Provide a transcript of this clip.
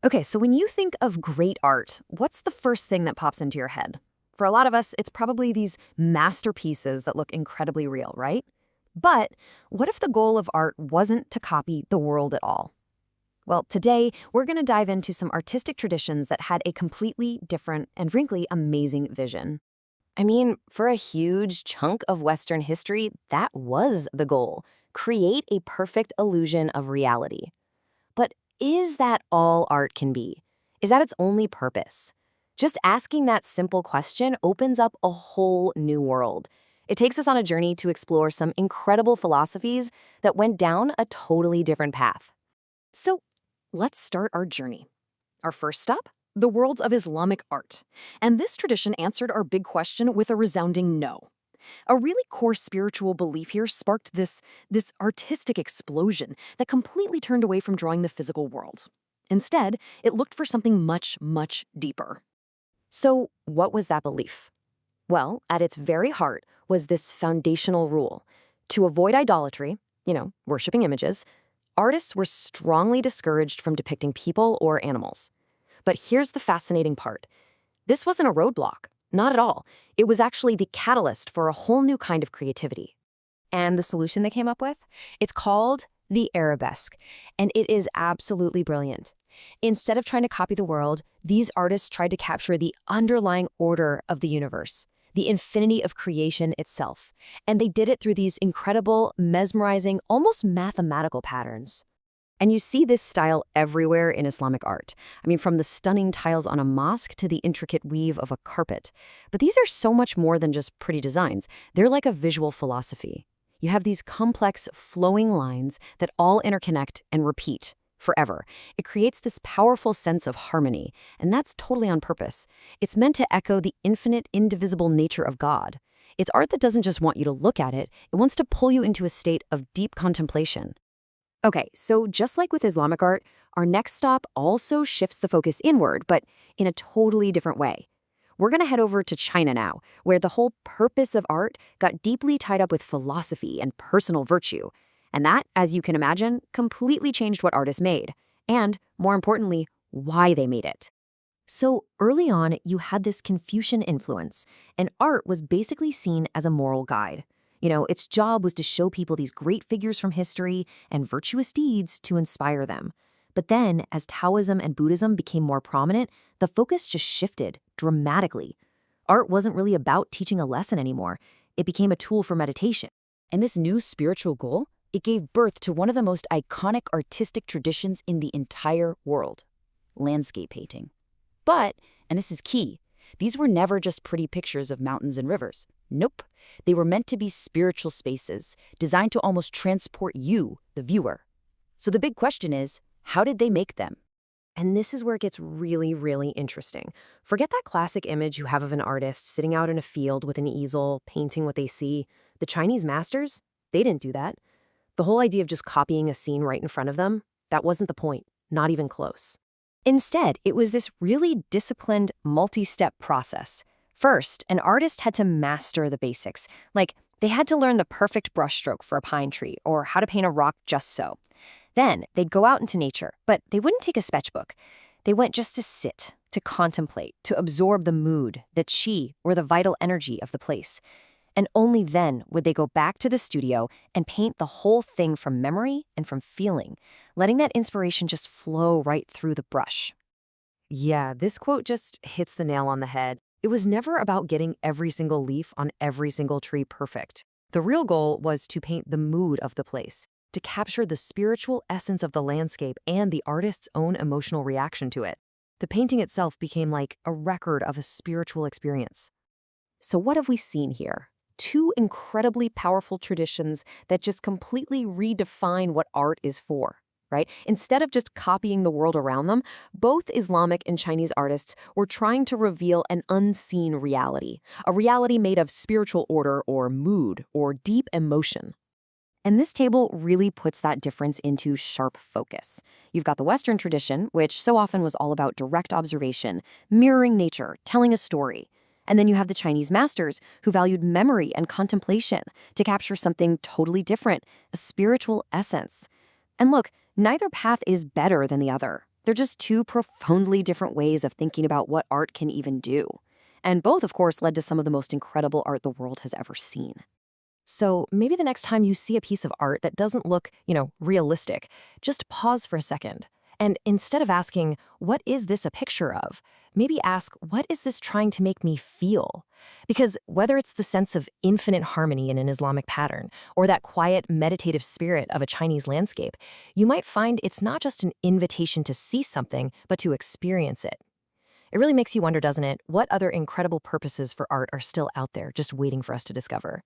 Okay, so when you think of great art, what's the first thing that pops into your head? For a lot of us, it's probably these masterpieces that look incredibly real, right? But what if the goal of art wasn't to copy the world at all? Well, today we're going to dive into some artistic traditions that had a completely different and frankly amazing vision. I mean, for a huge chunk of Western history, that was the goal: create a perfect illusion of reality. But is that all art can be? Is that its only purpose? Just asking that simple question opens up a whole new world. It takes us on a journey to explore some incredible philosophies that went down a totally different path. So let's start our journey. Our first stop? The worlds of Islamic art. And this tradition answered our big question with a resounding no. A really core spiritual belief here sparked this artistic explosion that completely turned away from drawing the physical world. Instead, it looked for something much, much deeper. So, what was that belief? Well, at its very heart was this foundational rule: to avoid idolatry, worshiping images, artists were strongly discouraged from depicting people or animals. But here's the fascinating part: this wasn't a roadblock, not at all. It was actually the catalyst for a whole new kind of creativity. And the solution they came up with? It's called the arabesque, and it is absolutely brilliant. Instead of trying to copy the world, these artists tried to capture the underlying order of the universe, the infinity of creation itself. And they did it through these incredible, mesmerizing, almost mathematical patterns. And you see this style everywhere in Islamic art. I mean, from the stunning tiles on a mosque to the intricate weave of a carpet. But these are so much more than just pretty designs. They're like a visual philosophy. You have these complex, flowing lines that all interconnect and repeat forever. It creates this powerful sense of harmony, and that's totally on purpose. It's meant to echo the infinite, indivisible nature of God. It's art that doesn't just want you to look at it, it wants to pull you into a state of deep contemplation. Okay, so just like with Islamic art, our next stop also shifts the focus inward, but in a totally different way. We're going to head over to China now, where the whole purpose of art got deeply tied up with philosophy and personal virtue. And that, as you can imagine, completely changed what artists made, and, more importantly, why they made it. So early on, you had this Confucian influence, and art was basically seen as a moral guide. Its job was to show people these great figures from history and virtuous deeds to inspire them. But then, as Taoism and Buddhism became more prominent, the focus just shifted dramatically. Art wasn't really about teaching a lesson anymore. It became a tool for meditation. And this new spiritual goal, it gave birth to one of the most iconic artistic traditions in the entire world: landscape painting. But, and this is key, these were never just pretty pictures of mountains and rivers. Nope. They were meant to be spiritual spaces, designed to almost transport you, the viewer. So the big question is, how did they make them? And this is where it gets really, really interesting. Forget that classic image you have of an artist sitting out in a field with an easel, painting what they see. The Chinese masters, they didn't do that. The whole idea of just copying a scene right in front of them, that wasn't the point, not even close. Instead, it was this really disciplined, multi-step process. First, an artist had to master the basics, like they had to learn the perfect brushstroke for a pine tree or how to paint a rock just so. Then, they'd go out into nature, but they wouldn't take a sketchbook. They went just to sit, to contemplate, to absorb the mood, the qi, or the vital energy of the place. And only then would they go back to the studio and paint the whole thing from memory and from feeling, letting that inspiration just flow right through the brush. Yeah, this quote just hits the nail on the head. It was never about getting every single leaf on every single tree perfect. The real goal was to paint the mood of the place, to capture the spiritual essence of the landscape and the artist's own emotional reaction to it. The painting itself became like a record of a spiritual experience. So what have we seen here? Two incredibly powerful traditions that just completely redefine what art is for, right? Instead of just copying the world around them, both Islamic and Chinese artists were trying to reveal an unseen reality, a reality made of spiritual order or mood or deep emotion. And this table really puts that difference into sharp focus. You've got the Western tradition, which so often was all about direct observation, mirroring nature, telling a story. And then you have the Chinese masters who valued memory and contemplation to capture something totally different, a spiritual essence. And look, neither path is better than the other. They're just two profoundly different ways of thinking about what art can even do. And both, of course, led to some of the most incredible art the world has ever seen. So maybe the next time you see a piece of art that doesn't look, realistic, just pause for a second. And instead of asking, what is this a picture of? Maybe ask, what is this trying to make me feel? Because whether it's the sense of infinite harmony in an Islamic pattern or that quiet, meditative spirit of a Chinese landscape, you might find it's not just an invitation to see something, but to experience it. It really makes you wonder, doesn't it, what other incredible purposes for art are still out there just waiting for us to discover?